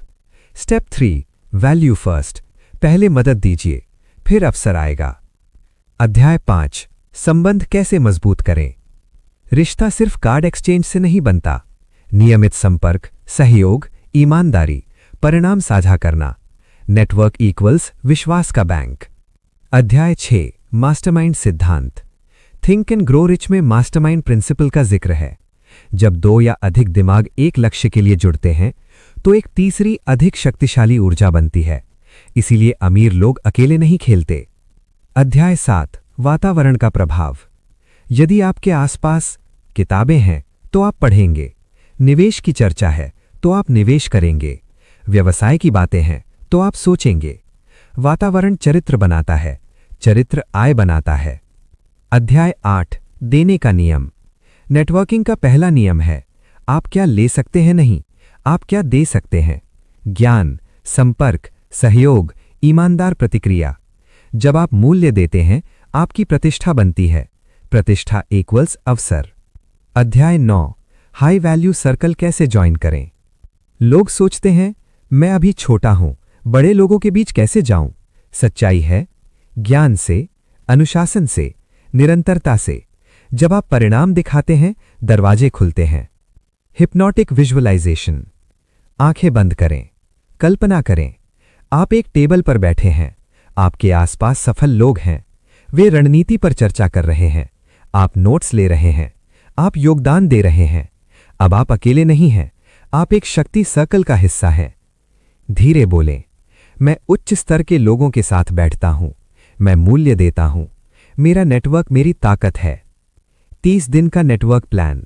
B: Step 3। Value first, पहले मदद दीजिए, फिर अवसर आएगा। अध्याय 5। संबंध कैसे मजबूत करें। रिश्ता सिर्फ कार्ड एक्सचेंज से नहीं बनता। नियमित संपर्क, सहयोग, ईमानदारी, परिणाम साझा करना,
C: नेटवर्क इक्वल्स विश्वास का बैंक। अध्याय 6 मास्टरमाइंड सिद्धांत। थिंक एंड ग्रो रिच में मास्टरमाइंड प्रिंसिपल का जिक्र है। जब दो या अधिक दिमाग एक लक्ष्य के लिए जुड़ते हैं तो एक तीसरी अधिक शक्तिशाली ऊर्जा बनती है। इसीलिए अमीर लोग अकेले नहीं खेलते। अध्याय 7 वातावरण का प्रभाव। यदि आपके आसपास किताबें हैं तो आप पढ़ेंगे, निवेश की चर्चा है तो आप निवेश करेंगे, व्यवसाय की बातें हैं तो आप सोचेंगे। वातावरण चरित्र बनाता है, चरित्र आय बनाता है। अध्याय 8 देने का नियम। नेटवर्किंग का पहला नियम है आप क्या ले सकते हैं, नहीं, आप क्या दे सकते हैं। ज्ञान, संपर्क, सहयोग, ईमानदार प्रतिक्रिया। जब आप मूल्य देते हैं आपकी प्रतिष्ठा बनती है। प्रतिष्ठा इक्वल्स अवसर। अध्याय 9 हाई वैल्यू सर्कल कैसे ज्वाइन करें। लोग सोचते हैं मैं अभी छोटा हूं, बड़े लोगों के बीच कैसे जाऊं। सच्चाई है ज्ञान से, अनुशासन से, निरंतरता से। जब आप परिणाम दिखाते हैं दरवाजे खुलते हैं। Hypnotic visualisation. आंखें बंद करें, कल्पना करें आप एक टेबल पर बैठे हैं, आपके आसपास सफल लोग हैं, वे रणनीति पर चर्चा कर रहे हैं, आप नोट्स ले रहे हैं, आप योगदान दे रहे हैं। अब आप अकेले नहीं हैं, आप एक शक्ति सर्कल का हिस्सा हैं। धीरे बोलें, मैं उच्च स्तर के लोगों के साथ बैठता हूं, मैं मूल्य देता हूं, मेरा नेटवर्क मेरी ताकत है। 30 दिन का नेटवर्क प्लान।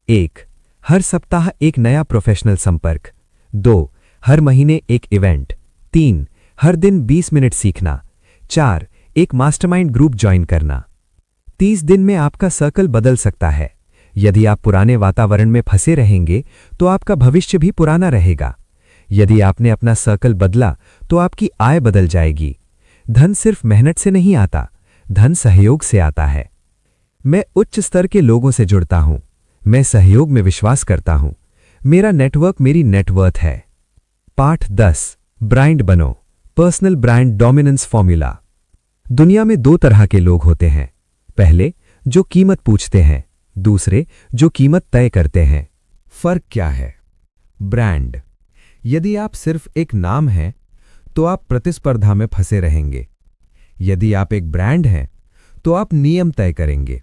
C: 1 हर सप्ताह एक नया प्रोफेशनल संपर्क। 2 हर महीने एक इवेंट। 3 हर दिन 20 मिनट सीखना। 4 एक मास्टरमाइंड ग्रुप ज्वाइन करना। 30 दिन में आपका सर्कल बदल सकता है। यदि आप पुराने वातावरण में फंसे रहेंगे तो आपका भविष्य भी पुराना रहेगा। यदि आपने अपना सर्कल बदला तो आपकी आय बदल जाएगी। धन सिर्फ मेहनत से नहीं आता, धन सहयोग से आता है। मैं उच्च स्तर के लोगों से जुड़ता हूं, मैं सहयोग में विश्वास करता हूं, मेरा नेटवर्क मेरी नेटवर्थ है। पाठ 10 ब्रांड बनो, पर्सनल ब्रांड डोमिनेंस फॉर्मूला। दुनिया में 2 तरह के लोग होते हैं। पहले जो कीमत पूछते हैं, दूसरे जो कीमत तय करते हैं। फर्क क्या है? ब्रांड। यदि आप सिर्फ एक नाम हैं तो आप प्रतिस्पर्धा में फंसे रहेंगे। यदि आप एक ब्रांड हैं तो आप नियम तय करेंगे।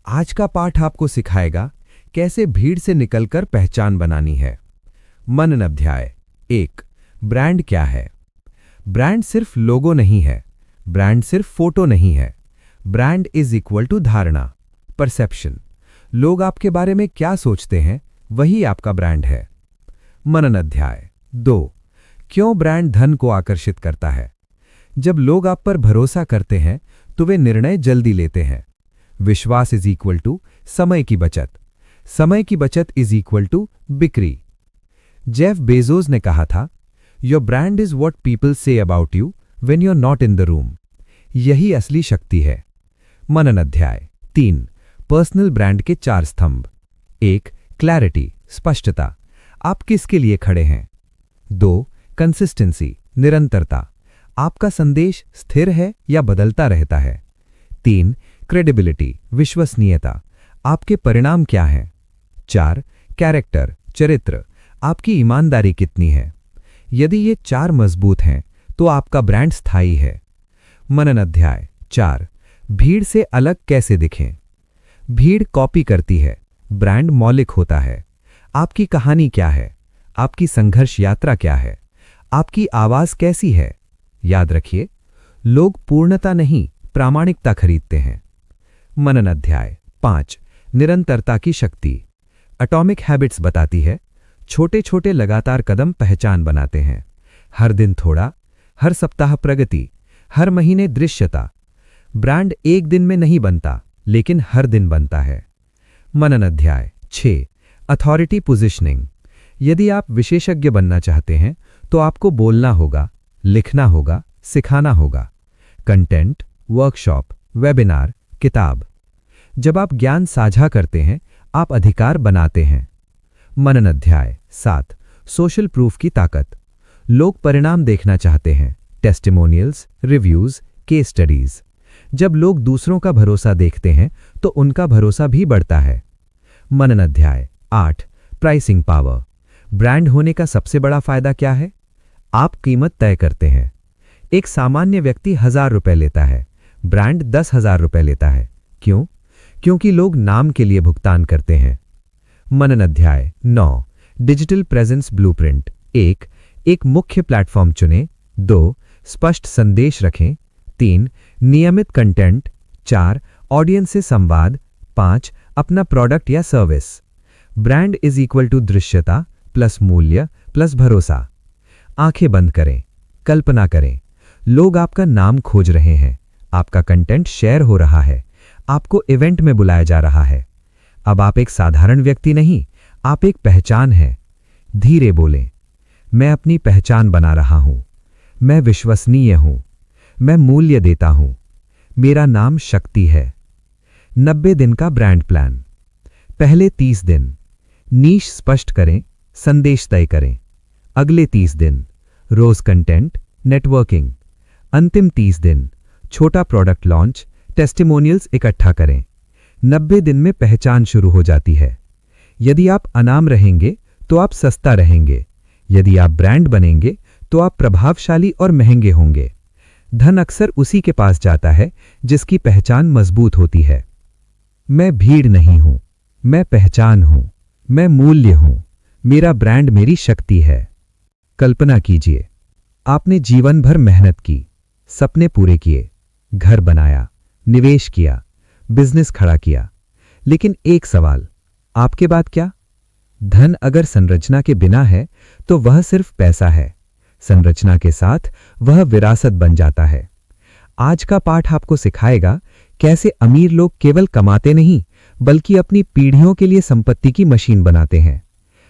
C: आज का पाठ आपको सिखाएगा कैसे भीड़ से निकलकर पहचान बनानी है। मनन अध्याय 1 ब्रांड क्या है? ब्रांड सिर्फ लोगो नहीं है, ब्रांड सिर्फ फोटो नहीं है। ब्रांड इज इक्वल टू धारणा, परसेप्शन। लोग आपके बारे में क्या सोचते हैं वही आपका ब्रांड है। मनन अध्याय 2 क्यों ब्रांड धन को आकर्षित करता है? जब लोग आप पर भरोसा करते हैं तो वे निर्णय जल्दी लेते हैं। विश्वास इज इक्वल टू समय की बचत, समय की बचत इज इक्वल टू बिक्री। जेफ बेजोस ने कहा था, your brand is what people say about you when you're not in the room. यही असली शक्ति है। मनन अध्याय 3 पर्सनल ब्रांड के 4 स्तंभ। 1 क्लैरिटी, स्पष्टता, आप किसके लिए खड़े हैं। 2 कंसिस्टेंसी, निरंतरता, आपका संदेश स्थिर है या बदलता रहता है। 3 क्रेडिबिलिटी, विश्वसनीयता, आपके परिणाम क्या हैं। 4 कैरेक्टर, चरित्र, आपकी ईमानदारी कितनी है। यदि ये 4 मजबूत हैं तो आपका ब्रांड स्थायी है। मनन अध्याय 4 भीड़ से अलग कैसे दिखें। भीड़ कॉपी करती है, ब्रांड मौलिक होता है। आपकी कहानी क्या है? आपकी संघर्ष यात्रा क्या है? आपकी आवाज कैसी है? याद रखिए, लोग पूर्णता नहीं प्रामाणिकता खरीदते हैं। मनन अध्याय 5 निरंतरता की शक्ति। एटॉमिक हैबिट्स बताती है, छोटे छोटे लगातार कदम पहचान बनाते हैं। हर दिन थोड़ा, हर सप्ताह प्रगति, हर महीने दृश्यता। ब्रांड एक दिन में नहीं बनता, लेकिन हर दिन बनता है। मनन अध्याय 6 अथॉरिटी पोजिशनिंग। यदि आप विशेषज्ञ बनना चाहते हैं तो आपको बोलना होगा, लिखना होगा, सिखाना होगा। कंटेंट, वर्कशॉप, वेबिनार, किताब। जब आप ज्ञान साझा करते हैं आप अधिकार बनाते हैं। मनन अध्याय 7 सोशल प्रूफ की ताकत। लोग परिणाम देखना चाहते हैं, टेस्टिमोनियल्स, रिव्यूज, केस स्टडीज। जब लोग दूसरों का भरोसा देखते हैं तो उनका भरोसा भी बढ़ता है। मनन अध्याय 8 प्राइसिंग पावर। ब्रांड होने का सबसे बड़ा फायदा क्या है?
B: आप कीमत तय करते हैं। एक सामान्य व्यक्ति 1000 रुपए लेता है, ब्रांड 10,000 रुपए लेता है। क्यों? क्योंकि लोग नाम के लिए भुगतान करते हैं। मनन अध्याय 9, डिजिटल प्रेजेंस ब्लूप्रिंट। एक मुख्य प्लेटफॉर्म चुनें। 2, स्पष्ट संदेश रखें। 3, नियमित कंटेंट। 4, ऑडियंस से संवाद। 5, अपना प्रोडक्ट या service. Brand is equal to दृश्यता प्लस मूल्य प्लस भरोसा। आंखें बंद करें, कल्पना करें, लोग आपका नाम खोज रहे हैं, आपका कंटेंट शेयर हो रहा है, आपको इवेंट में बुलाया जा रहा है। अब आप एक साधारण व्यक्ति नहीं, आप एक पहचान हैं। धीरे बोलें, मैं अपनी पहचान बना रहा हूं, मैं विश्वसनीय हूं, मैं मूल्य देता हूं, मेरा नाम शक्ति है। 90 दिन का ब्रांड प्लान। पहले 30 दिन नीश स्पष्ट करें, संदेश तय करें। अगले 30 दिन रोज कंटेंट, नेटवर्किंग। अंतिम 30 दिन छोटा प्रोडक्ट लॉन्च, टेस्टिमोनियल्स इकट्ठा करें। 90 दिन में पहचान शुरू हो जाती है। यदि आप अनाम रहेंगे तो आप सस्ता रहेंगे, यदि आप ब्रांड बनेंगे तो आप प्रभावशाली और महंगे होंगे। धन अक्सर उसी के पास जाता है जिसकी पहचान मजबूत होती है। मैं भीड़ नहीं हूं, मैं पहचान हूं, मैं मूल्य हूं, मेरा ब्रांड मेरी शक्ति है। कल्पना कीजिए, आपने जीवन भर मेहनत की, सपने पूरे किए, घर बनाया, निवेश किया, बिजनेस खड़ा किया, लेकिन एक सवाल, आपके बाद क्या? धन अगर संरचना के बिना है तो वह सिर्फ पैसा है, संरचना के साथ वह विरासत बन जाता है। आज का पाठ आपको सिखाएगा कैसे अमीर लोग केवल कमाते नहीं बल्कि अपनी पीढ़ियों के लिए संपत्ति की मशीन बनाते हैं।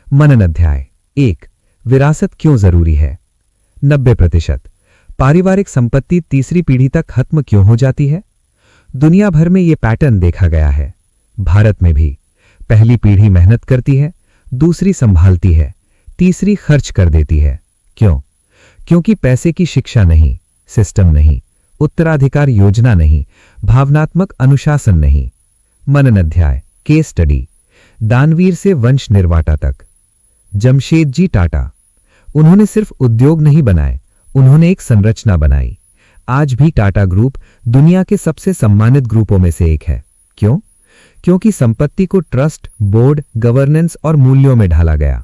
B: मनन अध्याय 1, विरासत क्यों जरूरी है। 90% पारिवारिक संपत्ति तीसरी पीढ़ी तक खत्म क्यों हो जाती है? दुनिया भर में यह पैटर्न देखा गया है, भारत में भी। पहली पीढ़ी मेहनत करती है, दूसरी संभालती है, तीसरी खर्च कर देती है। क्यों? क्योंकि पैसे की शिक्षा नहीं, सिस्टम नहीं, उत्तराधिकार योजना नहीं, भावनात्मक अनुशासन नहीं। मनन अध्याय केस स्टडी। दानवीर से वंश निर्वाटा तक। जमशेदजी टाटा, उन्होंने सिर्फ उद्योग नहीं बनाए, उन्होंने एक संरचना बनाई। आज भी टाटा ग्रुप दुनिया के सबसे सम्मानित ग्रुपों में से एक है। क्यों? क्योंकि संपत्ति को ट्रस्ट, बोर्ड, गवर्नेंस और मूल्यों में ढाला गया।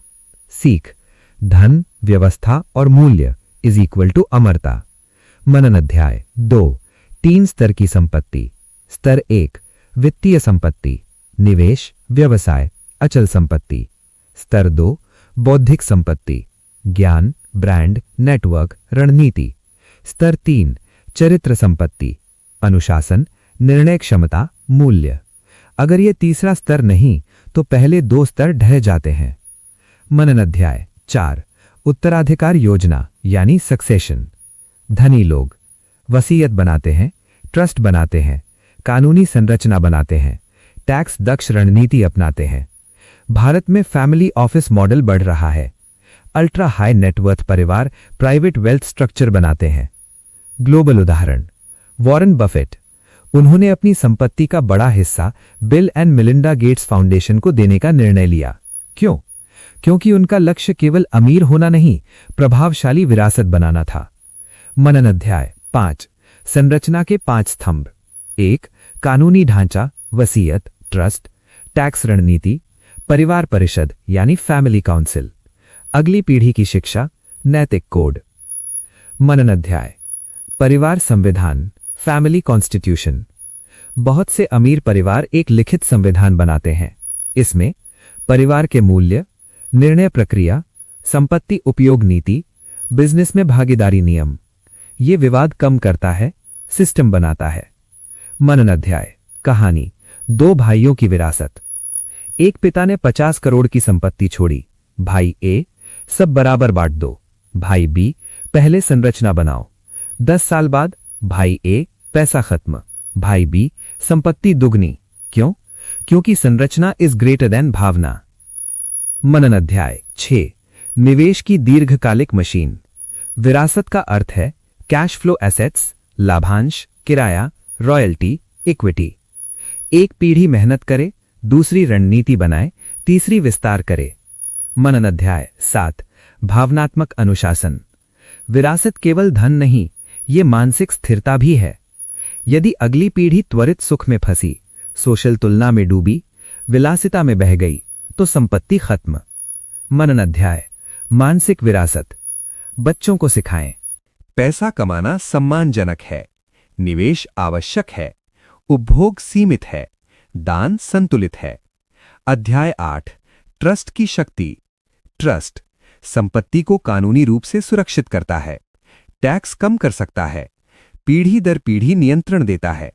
B: सीख, धन, व्यवस्था और मूल्य इज इक्वल टू अमरता। मनन अध्याय 2, 3 स्तर की संपत्ति। स्तर 1, वित्तीय संपत्ति, निवेश, व्यवसाय, अचल संपत्ति। स्तर 2, बौद्धिक संपत्ति, ज्ञान, ब्रांड, नेटवर्क, रणनीति। स्तर 3, चरित्र संपत्ति, अनुशासन, निर्णय क्षमता, मूल्य। अगर यह तीसरा स्तर नहीं तो पहले 2 स्तर ढह जाते हैं। मनन अध्याय 4, उत्तराधिकार योजना यानी सक्सेशन। धनी लोग वसीयत बनाते हैं, ट्रस्ट बनाते हैं, कानूनी संरचना बनाते हैं, टैक्स दक्ष रणनीति अपनाते हैं। भारत में फैमिली ऑफिस मॉडल बढ़ रहा है। अल्ट्रा हाई नेटवर्थ परिवार प्राइवेट वेल्थ स्ट्रक्चर बनाते हैं। ग्लोबल उदाहरण, वॉरेन बफेट, उन्होंने अपनी संपत्ति का बड़ा हिस्सा bill and Melinda Gates foundation को देने का निर्णय लिया। क्यों? क्योंकि उनका लक्ष्य केवल अमीर होना नहीं, प्रभावशाली विरासत बनाना था। मनन अध्याय 5, संरचना के 5 स्तंभ। 1, कानूनी ढांचा, वसीयत, ट्रस्ट, टैक्स रणनीति, परिवार परिषद यानी फैमिली काउंसिल, अगली पीढ़ी की शिक्षा, नैतिक कोड। मनन अध्याय, परिवार संविधान, फैमिली कॉन्स्टिट्यूशन। बहुत से अमीर परिवार एक लिखित संविधान बनाते हैं। इसमें परिवार के मूल्य, निर्णय प्रक्रिया, संपत्ति उपयोग नीति, बिजनेस में भागीदारी नियम। ये विवाद कम करता है, सिस्टम बनाता है। मनन अध्याय, कहानी, 2 भाइयों की विरासत। एक पिता ने 50 करोड़ की संपत्ति छोड़ी। भाई ए, सब बराबर बांट दो। भाई बी, पहले संरचना बनाओ। 10 साल बाद भाई ए, पैसा खत्म। भाई बी, संपत्ति दुगनी। क्यों? क्योंकि संरचना इज ग्रेटर देन भावना। मनन अध्याय 6, निवेश की दीर्घकालिक मशीन। विरासत का अर्थ है कैश फ्लो एसेट्स, लाभांश, किराया, रॉयल्टी, इक्विटी। एक पीढ़ी मेहनत करे, दूसरी रणनीति बनाए, तीसरी विस्तार करे। मनन अध्याय 7, भावनात्मक अनुशासन।
D: विरासत केवल धन नहीं, ये मानसिक स्थिरता भी है। यदि अगली पीढ़ी त्वरित सुख में फंसी, सोशल तुलना में डूबी, विलासिता में बह गई, तो संपत्ति खत्म। मनन अध्याय, मानसिक विरासत। बच्चों को सिखाएं।
B: पैसा कमाना सम्मानजनक है, निवेश आवश्यक है, उपभोग सीमित है, दान संतुलित है। अध्याय 8, ट्रस्ट की शक्ति। ट्रस्ट संपत्ति को कानूनी रूप से सुरक्षित करता है, टैक्स कम कर सकता है, पीढ़ी दर पीढ़ी नियंत्रण देता है।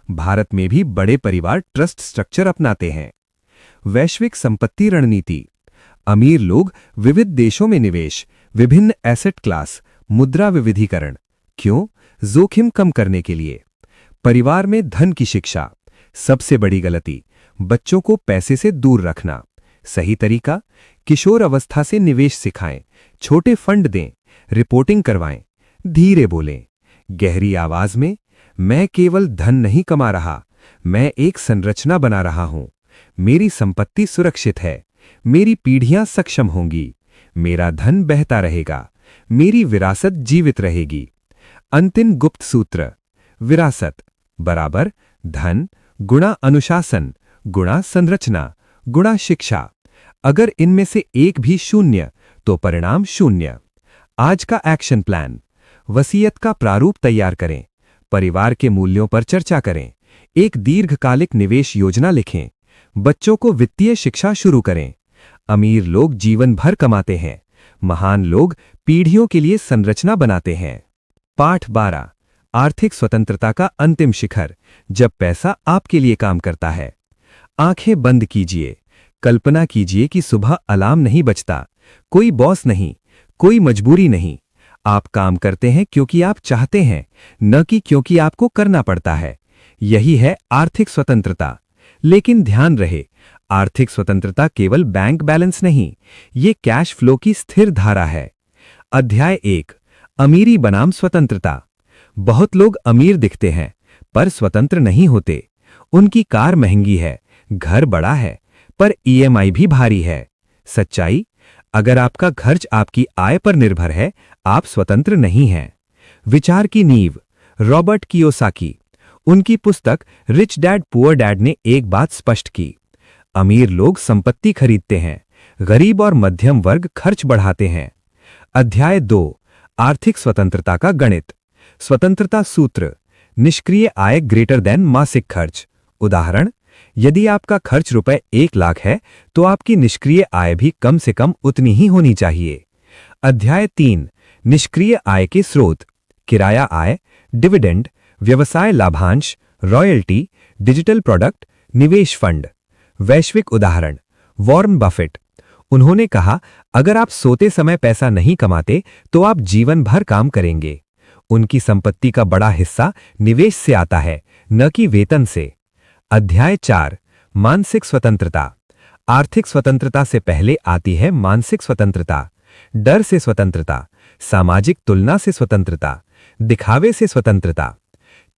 B: भारत में भी बड़े परिवार ट्रस्ट स्ट्रक्चर अपनाते हैं। वैश्विक संपत्ति रणनीति। अमीर लोग विविध देशों में निवेश, विभिन्न एसेट क्लास, मुद्रा विविधीकरण। क्यों? जोखिम कम करने के लिए। परिवार में धन की शिक्षा। सबसे बड़ी गलती, बच्चों को पैसे से दूर रखना। सही तरीका, किशोर अवस्था से निवेश सिखाएं, छोटे फंड दें, रिपोर्टिंग करवाएं, धीरे बोलें, गहरी आवाज में, मैं केवल धन नहीं कमा रहा, मैं एक संरचना बना रहा हूं। मेरी संपत्ति सुरक्षित है, मेरी पीढ़ियां सक्षम होंगी, मेरा धन बहता रहेगा, मेरी विरासत जीवित रहेगी। अंतिम गुप्त सूत्र। विरासत बराबर धन गुणा अनुशासन गुणा संरचना गुणा शिक्षा। अगर इनमें से एक भी शून्य तो परिणाम शून्य। आज का एक्शन प्लान। वसीयत का प्रारूप तैयार करें, परिवार के मूल्यों पर चर्चा करें, एक दीर्घकालिक निवेश योजना लिखें, बच्चों को वित्तीय शिक्षा शुरू करें। अमीर लोग जीवन भर कमाते हैं, महान लोग पीढ़ियों के लिए संरचना बनाते हैं। पाठ 12, आर्थिक स्वतंत्रता का अंतिम शिखर, जब पैसा आपके लिए काम करता है। आंखें बंद कीजिए, कल्पना कीजिए कि सुबह अलार्म नहीं बजता, कोई बॉस नहीं, कोई मजबूरी नहीं। आप काम करते हैं क्योंकि आप चाहते हैं, न कि क्योंकि आपको करना पड़ता है। यही है आर्थिक स्वतंत्रता। लेकिन ध्यान रहे, आर्थिक स्वतंत्रता केवल बैंक बैलेंस नहीं, ये कैश फ्लो की स्थिर धारा है। अध्याय 1, अमीरी बनाम स्वतंत्रता। बहुत लोग अमीर दिखते हैं पर स्वतंत्र नहीं होते। उनकी कार महंगी है, घर बड़ा है, पर ईएमआई भी भारी है। सच्चाई, अगर आपका खर्च आपकी आय पर निर्भर है, आप स्वतंत्र नहीं हैं। विचार की नींव। Robert Kiyosaki. उनकी पुस्तक रिच डैड पुअर डैड ने एक बात स्पष्ट की, अमीर लोग संपत्ति खरीदते हैं, गरीब और मध्यम वर्ग खर्च बढ़ाते हैं। अध्याय 2, आर्थिक स्वतंत्रता का गणित। स्वतंत्रता सूत्र। निष्क्रिय आय ग्रेटर देन मासिक खर्च। उदाहरण, यदि आपका खर्च रुपए 1 लाख है तो आपकी निष्क्रिय आय भी कम से कम उतनी ही होनी चाहिए। अध्याय 3, निष्क्रिय आय के स्रोत। किराया आय, डिविडेंड, व्यवसाय लाभांश, रॉयल्टी, डिजिटल प्रोडक्ट, निवेश फंड। वैश्विक उदाहरण, वॉरेन बफेट। उन्होंने कहा, अगर आप सोते समय पैसा नहीं कमाते तो आप जीवन भर काम करेंगे। उनकी संपत्ति का बड़ा हिस्सा निवेश से आता है, न कि वेतन से। अध्याय 4, मानसिक स्वतंत्रता। आर्थिक स्वतंत्रता से पहले आती है मानसिक स्वतंत्रता। डर से स्वतंत्रता, सामाजिक तुलना से स्वतंत्रता, दिखावे से स्वतंत्रता।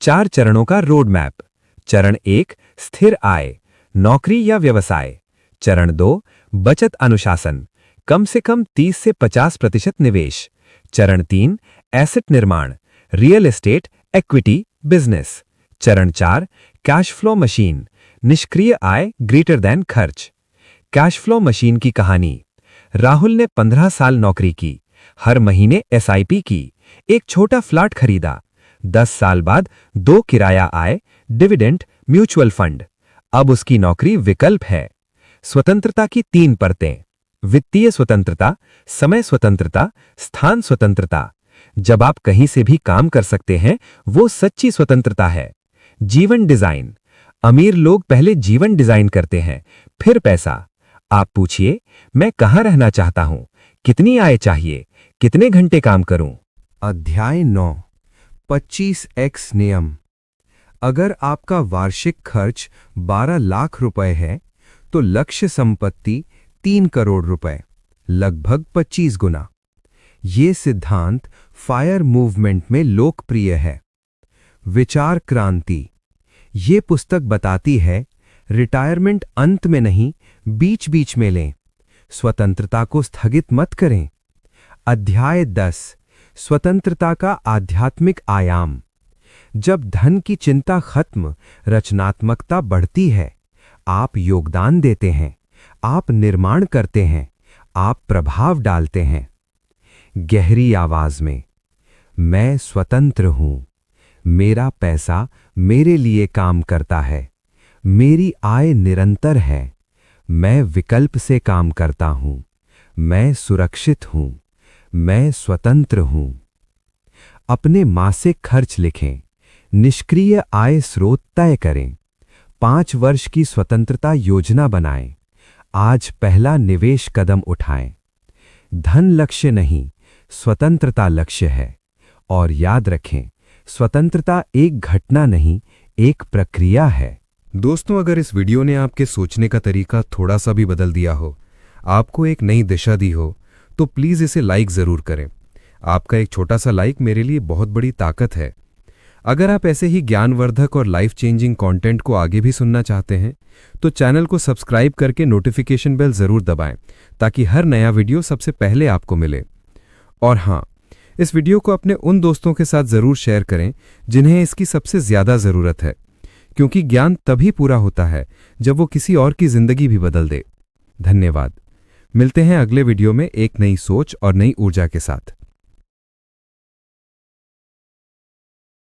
B: 4 चरणों का रोड मैप। चरण 1, स्थिर आय, नौकरी या व्यवसाय। चरण 2, बचत अनुशासन, कम से कम 30 से 50% निवेश। चरण 3, एसेट निर्माण, रियल एस्टेट, इक्विटी, बिजनेस। चरण 4, कैश फ्लो मशीन, निष्क्रिय आय ग्रेटर देन खर्च। कैश फ्लो मशीन की कहानी। राहुल ने 15 साल नौकरी की, हर महीने एसआईपी की, एक छोटा फ्लैट खरीदा। 10 साल बाद 2 किराया आय, डिविडेंड, म्यूचुअल फंड। अब उसकी नौकरी विकल्प है। स्वतंत्रता की 3 परतें। वित्तीय स्वतंत्रता, समय स्वतंत्रता, स्थान स्वतंत्रता। जब आप कहीं से भी काम कर सकते हैं, वो सच्ची स्वतंत्रता है। जीवन डिजाइन। अमीर लोग पहले जीवन डिजाइन करते हैं, फिर पैसा। आप पूछिए, मैं कहां रहना चाहता हूं, कितनी आय चाहिए, कितने घंटे काम करूं। अध्याय 9, 25x नियम। अगर आपका वार्षिक खर्च 12 लाख रुपए है तो लक्ष्य संपत्ति 3 करोड़ रुपए, लगभग 25 गुना। ये सिद्धांत फायर मूवमेंट में लोकप्रिय है। विचार क्रांति। ये पुस्तक बताती है, रिटायरमेंट अंत में नहीं, बीच बीच में लें। स्वतंत्रता को स्थगित मत करें। अध्याय 10, स्वतंत्रता का आध्यात्मिक आयाम। जब धन की चिंता खत्म, रचनात्मकता बढ़ती है। आप योगदान देते हैं, आप निर्माण करते हैं, आप प्रभाव डालते हैं। गहरी आवाज में, मैं स्वतंत्र हूं, मेरा पैसा मेरे लिए काम करता है, मेरी आय निरंतर है, मैं विकल्प से काम करता हूं, मैं सुरक्षित हूं, मैं स्वतंत्र हूं। अपने मासिक खर्च लिखें, निष्क्रिय आय स्रोत तय करें, 5 वर्ष की स्वतंत्रता योजना बनाएं, आज पहला निवेश कदम उठाएं। धन लक्ष्य नहीं, स्वतंत्रता लक्ष्य है। और याद रखें, स्वतंत्रता एक घटना नहीं, एक प्रक्रिया है।
A: दोस्तों, अगर इस वीडियो ने आपके सोचने का तरीका थोड़ा सा भी बदल दिया हो, आपको एक नई दिशा दी हो, तो प्लीज़ इसे लाइक ज़रूर करें। आपका एक छोटा सा लाइक मेरे लिए बहुत बड़ी ताकत है। अगर आप ऐसे ही ज्ञानवर्धक और लाइफ चेंजिंग कंटेंट को आगे भी सुनना चाहते हैं, तो चैनल को सब्सक्राइब करके नोटिफिकेशन बेल ज़रूर दबाएं, ताकि हर नया वीडियो सबसे पहले आपको मिले। और हाँ, इस वीडियो को अपने उन दोस्तों के साथ ज़रूर शेयर करें जिन्हें इसकी सबसे ज़्यादा ज़रूरत है, क्योंकि ज्ञान तभी पूरा होता है जब वो किसी और की ज़िंदगी भी बदल दे। धन्यवाद। मिलते हैं अगले वीडियो में एक नई सोच और नई ऊर्जा के साथ।